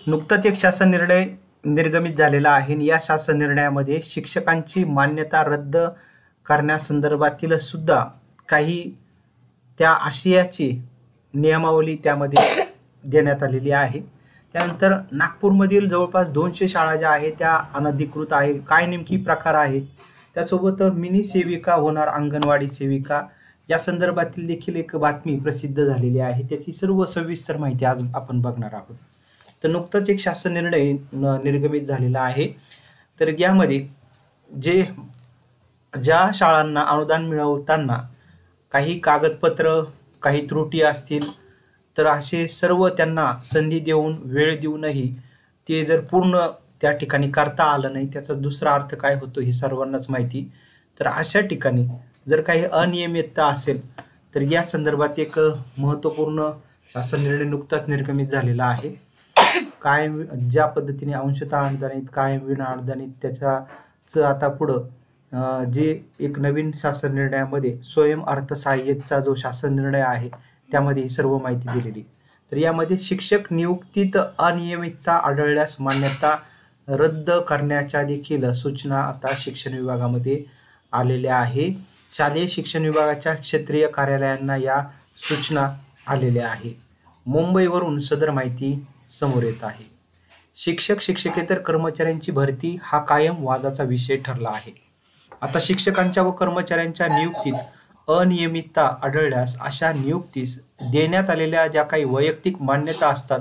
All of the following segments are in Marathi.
नुकताच एक शासन निर्णय निर्गमित झालेला आहे आणि या शासन निर्णयामध्ये शिक्षकांची मान्यता रद्द करण्यासंदर्भातील सुद्धा काही त्या आशयाची नियमावली त्यामध्ये देण्यात आलेली आहे। त्यानंतर नागपूरमधील जवळपास 200 शाळा ज्या आहेत त्या अनधिकृत आहे, काय नेमकी प्रकार आहे, त्यासोबत मिनी सेविका होणार अंगणवाडी सेविका या संदर्भातील देखील एक बातमी प्रसिद्ध झालेली आहे। त्याची सर्व सविस्तर माहिती आज आपण बघणार आहोत। तर नुकताच एक शासन निर्णय निर्गमित झालेला आहे। तर यामध्ये ज्या शाळांना अनुदान मिळवताना काही कागदपत्र काही त्रुटी असतील तर असे सर्व त्यांना संधी देऊन वेळ देऊनही ते जर पूर्ण त्या ठिकाणी करता आलं नाही त्याचा दुसरा अर्थ काय होतो हे सर्वांनाच माहिती। तर अशा ठिकाणी जर काही अनियमितता असेल तर या संदर्भात एक महत्त्वपूर्ण शासन निर्णय नुकताच निर्गमित झालेला आहे। कायम ज्या पद्धतीने अंशतः अनुदानित कायम विना अनुदानित त्याच्याच आता पुढं जे एक नवीन शासन निर्णयामध्ये स्वयं अर्थसहाय्यतेचा जो शासन निर्णय आहे त्यामध्ये ही सर्व माहिती दिलेली। तर यामध्ये शिक्षक नियुक्तीत अनियमितता आढळल्यास मान्यता रद्द करण्याच्या देखील सूचना आता शिक्षण विभागामध्ये आलेल्या आहे। शालेय शिक्षण विभागाच्या क्षेत्रीय कार्यालयांना या सूचना आलेल्या आहे। मुंबईवरून सदर माहिती समोर येत आहे। शिक्षक शिक्षकेतर कर्मचाऱ्यांची भरती हा कायम वादाचा विषय ठरला आहे। आता शिक्षकांच्या व कर्मचाऱ्यांच्या नियुक्तीत अनियमितता आढळल्यास अशा नियुक्तीस देण्यात आलेल्या ज्या काही वैयक्तिक मान्यता असतात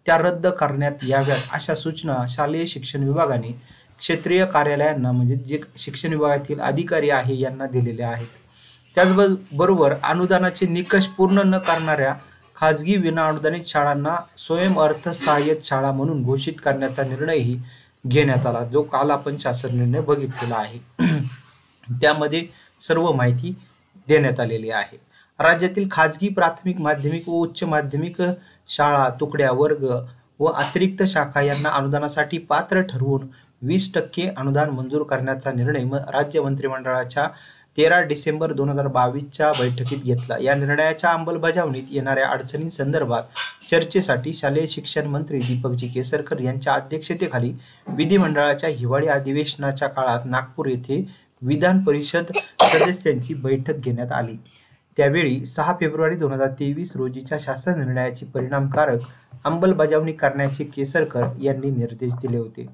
त्या रद्द करण्यात याव्यात अशा सूचना शालेय शिक्षण विभागाने क्षेत्रीय कार्यालयांना म्हणजे जे शिक्षण विभागातील अधिकारी आहे यांना दिलेल्या आहेत। त्याचबरोबर अनुदानाचे निकष पूर्ण न करणाऱ्या खाजगी विनाअनुदानित शाळांना स्वयं अर्थसहाय्यित शाळा म्हणून घोषित करण्याचा निर्णयही घेण्यात आला, जो काल आपण शासन निर्णय बघितलेला आहे। त्यामध्ये सर्व माहिती देण्यात आलेली आहे। राज्यातील खाजगी प्राथमिक माध्यमिक व उच्च माध्यमिक शाळा तुकड्या वर्ग व अतिरिक्त शाखा यांना अनुदानासाठी पात्र ठरवून 20% अनुदान मंजूर करण्याचा निर्णय राज्य मंत्रिमंडळाच्या 13 डिसेंबर 2022च्या बैठकीत घेतला। या निर्णयाच्या अंमलबजावणीत येणाऱ्या अडचणींसंदर्भात चर्चेसाठी शालेय शिक्षण मंत्री दीपकजी केसरकर यांच्या अध्यक्षतेखाली विधिमंडळाच्या हिवाळी अधिवेशनाच्या काळात नागपूर येथे विधान परिषद सदस्यांची बैठक घेण्यात आली। त्यावेळी 6 फेब्रुवारी 2023 रोजीच्या शासन निर्णयाची परिणामकारक अंमलबजावणी करण्याचे केसरकर यांनी निर्देश दिले होते।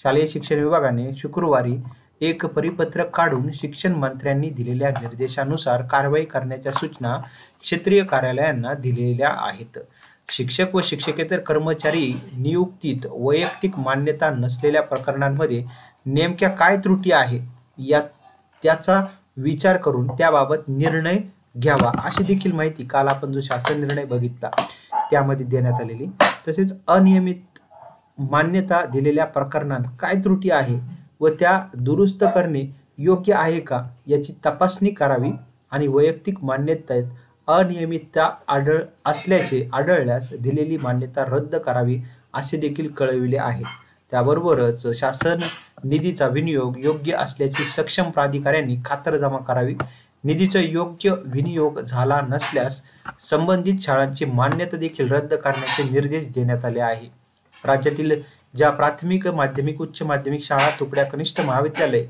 शालेय शिक्षण विभागाने शुक्रवारी एक परिपत्रक काढून शिक्षण मंत्र्यांनी दिलेल्या निर्देशानुसार कारवाई करण्याच्या सूचना क्षेत्रीय कार्यालयांना दिलेल्या आहेत। शिक्षक व शिक्षकेतर कर्मचारी नियुक्तीत वैयक्तिक मान्यता नसलेल्या प्रकरणांमध्ये नेमक्या काय त्रुटी आहे त्याचा विचार करून त्याबाबत निर्णय घ्यावा अशी देखील माहिती काल आपण जो शासन निर्णय बघितला त्यामध्ये देण्यात आलेली। तसेच अनियमित मान्यता दिलेल्या प्रकरणात काय त्रुटी आहे व त्या दुरुस्त करणे योग्य आहे का याची तपासणी करावी आणि वैयक्तिक मान्यतेत अनियमितता आढळल्यास दिलेली मान्यता रद्द करावी असे देखील कळविले आहे। त्याबरोबरच शासन निधीचा विनियोग योग्य असल्याची सक्षम प्राधिकाऱ्यांनी खातरजमा करावी। निधीचा योग्य विनियोग झाला नसल्यास संबंधित शाळांची मान्यता देखील रद्द करण्याचे निर्देश देण्यात आले आहे। राज्यातील ज्या प्राथमिक माध्यमिक उच्च माध्यमिक शाळा तुकड्या कनिष्ठ महाविद्यालय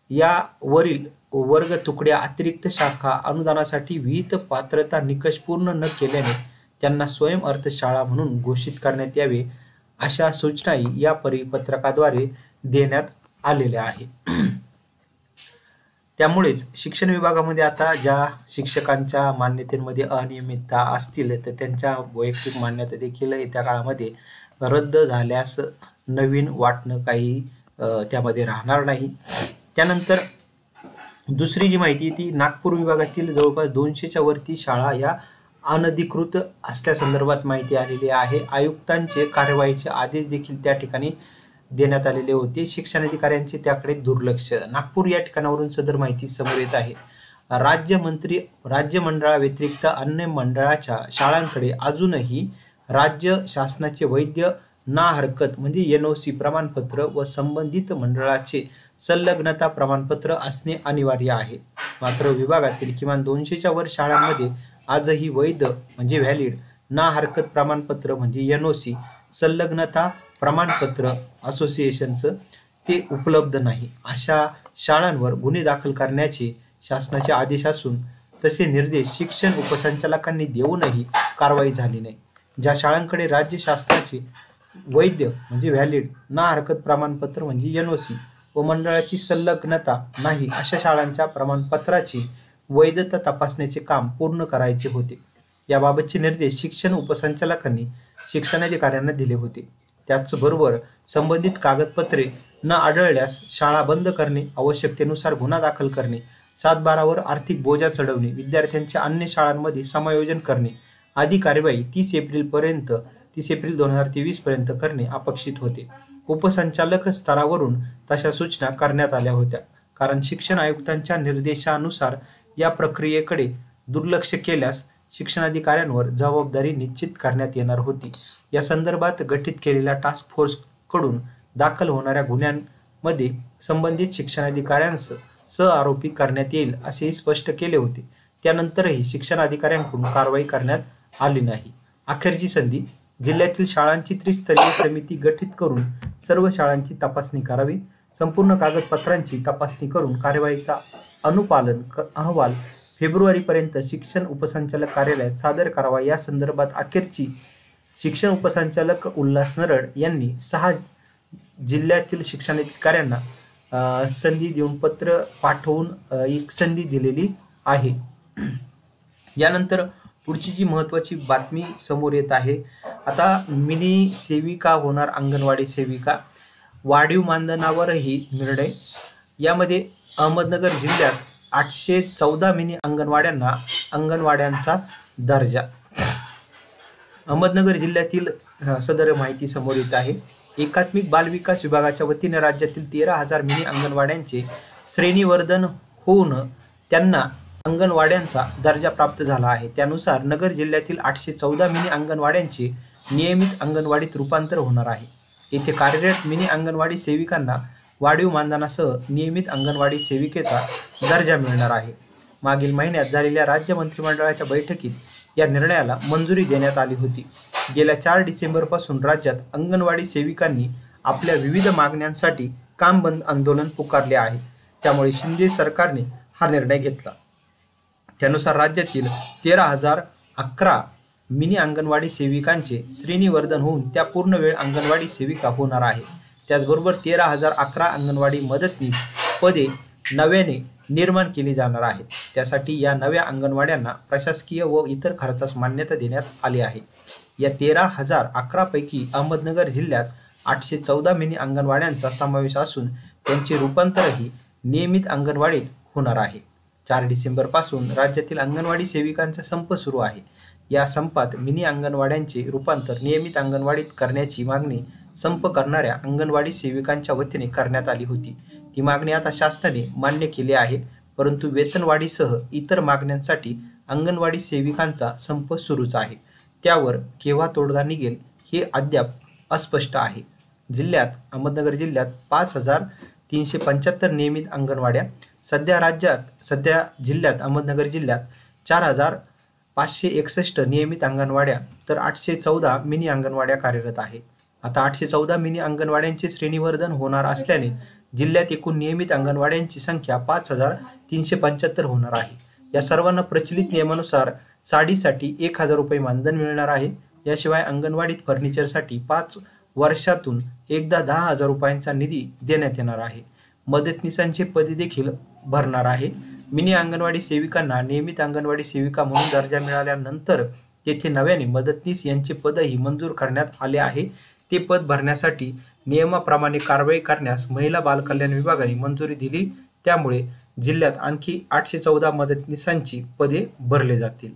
यावरील वर्ग तुकड्या अतिरिक्त शाखा अनुदानासाठी विहित पात्रता निकष पूर्ण न केल्याने त्यांना स्वयं अर्थ शाळा म्हणून घोषित करण्यात यावे अशा सूचनाही या परिपत्रकाद्वारे देण्यात आलेल्या आहेत। त्यामुळेच शिक्षण विभागामध्ये आता ज्या शिक्षकांच्या मान्यतेमध्ये अनियमितता असतील तर त्यांच्या वैयक्तिक मान्यता देखील येत्या काळामध्ये रद्द झाल्यास नवीन वाटणं काही त्यामध्ये राहणार नाही। त्यानंतर दुसरी जी माहिती ती नागपूर विभागातील जवळपास 200च्या वरती शाळा या अनधिकृत असल्यासंदर्भात माहिती आलेली आहे। आयुक्तांचे कारवाईचे आदेश देखील त्या ठिकाणी देण्यात आलेले होते। शिक्षण अधिकाऱ्यांचे त्याकडे दुर्लक्ष। नागपूर या ठिकाणावरून सदर माहिती समोर येत आहे। राज्य मंडळाव्यतिरिक्त अन्य मंडळाच्या शाळांकडे अजूनही राज्य शासनाचे वैध ना हरकत म्हणजे NOC प्रमाणपत्र व संबंधित मंडळाचे संलग्नता प्रमाणपत्र असणे अनिवार्य आहे। मात्र विभागातील किमान 200च्या वर शाळांमध्ये आजही वैध म्हणजे व्हॅलिड ना हरकत प्रमाणपत्र म्हणजे NOC, संलग्नता प्रमाणपत्र असोसिएशनचं ते उपलब्ध नाही. अशा शाळांवर गुन्हे दाखल करण्याचे शासनाचे आदेश असून तसे निर्देश शिक्षण उपसंचालकांनी देऊनही कारवाई झाली नाही. ज्या शाळांकडे राज्य शासनाचे वैध म्हणजे व्हॅलिड ना हरकत प्रमाणपत्र म्हणजे NOC व मंडळाची संलग्नता नाही अशा शाळांच्या प्रमाणपत्राची वैधता तपासण्याचे काम पूर्ण करायचे होते. याबाबतचे निर्देश शिक्षण उपसंचालकांनी शिक्षणाधिकाऱ्यांना दिले होते. त्याचबरोबर संबंधित कागदपत्रे न आढळल्यास शाळा बंद करणे, आवश्यकतेनुसार गुन्हा दाखल करणे, 7-12 वर आर्थिक बोजा चढवणे, विद्यार्थ्यांचे अन्य शाळांमध्ये समायोजन करणे आदी कार्यवाही 30 एप्रिल 2023 पर्यंत करणे अपेक्षित होते. उपसंचालक स्तरावरून तशा सूचना करण्यात आल्या होत्या, कारण शिक्षण आयुक्तांच्या निर्देशानुसार या प्रक्रियेकडे दुर्लक्ष केल्यास शिक्षणाधिकाऱ्यांवर जबाबदारी निश्चित करण्यात येणार होती. या संदर्भात गठीत केलेल्या टास्क फोर्सकडून दाखल होणाऱ्या गुन्ह्यांमध्ये संबंधित शिक्षणाधिकाऱ्यांस सहआरोपी करण्यात येईल असेही स्पष्ट केले होते. त्यानंतरही शिक्षणाधिकाऱ्यांकडून कारवाई करण्यात आली नाही. अखेरची संधी, जिल्ह्यातील शाळांची त्रिस्तरीय समिती गठीत करून सर्व शाळांची तपासणी करावी. संपूर्ण कागदपत्रांची तपासणी करून कार्यवाहीचा अनुपालन अहवाल फेब्रुवारीपर्यंत शिक्षण उपसंचालक कार्यालयात सादर करावा. या संदर्भात अखेरची शिक्षण उपसंचालक उल्हास नरड यांनी 6 जिल्ह्यातील शिक्षणाधिकाऱ्यांना संधी देऊन पत्र पाठवून एक संधी दिलेली आहे. यानंतर पुढची जी महत्त्वाची बातमी समोर येत आहे, आता मिनी सेविका होणार अंगणवाडी सेविका, वाढीव मानधनावरही निर्णय. यामध्ये अहमदनगर जिल्ह्यात 814 मिनी अंगणवाड्यांचा दर्जा. अहमदनगर जिल्ह्यातील सदर माहिती समोर येत आहे. एकात्मिक बालविकास विभागाच्या वतीने राज्यातील 13,000 मिनी अंगणवाड्यांचे श्रेणीवर्धन होऊन त्यांना अंगणवाड्यांचा दर्जा प्राप्त झाला आहे. त्यानुसार नगर जिल्ह्यातील 814 मिनी अंगणवाड्यांचे नियमित अंगणवाडीत रूपांतर होणार आहे. येथे कार्यरत मिनी अंगणवाडी सेविकांना वाढीव मानधनासह नियमित अंगणवाडी सेविकेचा दर्जा मिळणार आहे. मागील महिन्यात झालेल्या राज्य मंत्रिमंडळाच्या बैठकीत या निर्णयाला मंजुरी देण्यात आली होती. गेल्या 4 डिसेंबरपासून राज्यात अंगणवाडी सेविकांनी आपल्या विविध मागण्यांसाठी काम बंद आंदोलन पुकारले आहे. त्यामुळे शिंदे सरकारने हा निर्णय घेतला. त्यानुसार राज्यातील 13,011 मिनी अंगणवाडी सेविकांचे श्रेणीवर्धन होऊन त्या पूर्णवेळ अंगणवाडी सेविका होणार आहे. त्याचबरोबर 13,011 अंगणवाडी मदतनीस पदे नव्याने निर्माण केली जाणार आहेत. त्यासाठी या नव्या अंगणवाड्यांना प्रशासकीय व इतर खर्चास मान्यता देण्यात आली आहे. या 13,011 पैकी अहमदनगर जिल्ह्यात 814 मिनी अंगणवाड्यांचा समावेश असून त्यांचे रूपांतरही नियमित अंगणवाडीत होणार आहे. 4 डिसेंबरपासून राज्यातील अंगणवाडी सेविकांचा संप सुरू आहे. या संपात मिनी अंगणवाड्यांचे रूपांतर नियमित अंगणवाडीत करण्याची मागणी संप करणाऱ्या अंगणवाडी सेविकांच्या वतीने करण्यात आली होती. ती मागणी आता शासनाने मान्य केली आहे, परंतु वेतनवाढीसह इतर मागण्यांसाठी अंगणवाडी सेविकांचा संप सुरूच आहे. त्यावर केव्हा तोडगा निघेल हे अद्याप अस्पष्ट आहे. अहमदनगर जिल्ह्यात 5,375 नियमित अंगणवाड्या, सध्या जिल्ह्यात अहमदनगर जिल्ह्यात 4,561 नियमित अंगणवाड्या तर 814 मिनी अंगणवाड्या कार्यरत आहेत. आता 814 मिनी अंगणवाड्यांचे श्रेणीवर्धन होणार असल्याने जिल्ह्यात एकूण नियमित अंगणवाड्यांची संख्या 5,375 होणार आहे. या सर्वांना प्रचलित नियमानुसार साडीसाठी 1,000 रुपये मानधन मिळणार आहे. याशिवाय अंगणवाडीत फर्निचरसाठी 5 वर्षातून एकदा 10,000 रुपयांचा निधी देण्यात येणार आहे. मदतनीसांचे पदे देखील भरणार आहे. मिनी अंगणवाडी सेविकांना नियमित अंगणवाडी सेविका म्हणून दर्जा मिळाल्यानंतर तेथे नव्याने मदतनीस यांचे पदही मंजूर करण्यात आले आहे. ते पद भरण्यासाठी नियमाप्रमाणे कारवाई करण्यास महिला बालकल्याण विभागाने मंजुरी दिली. त्यामुळे जिल्ह्यात आणखी 814 मदतनीसांची पदे भरले जातील.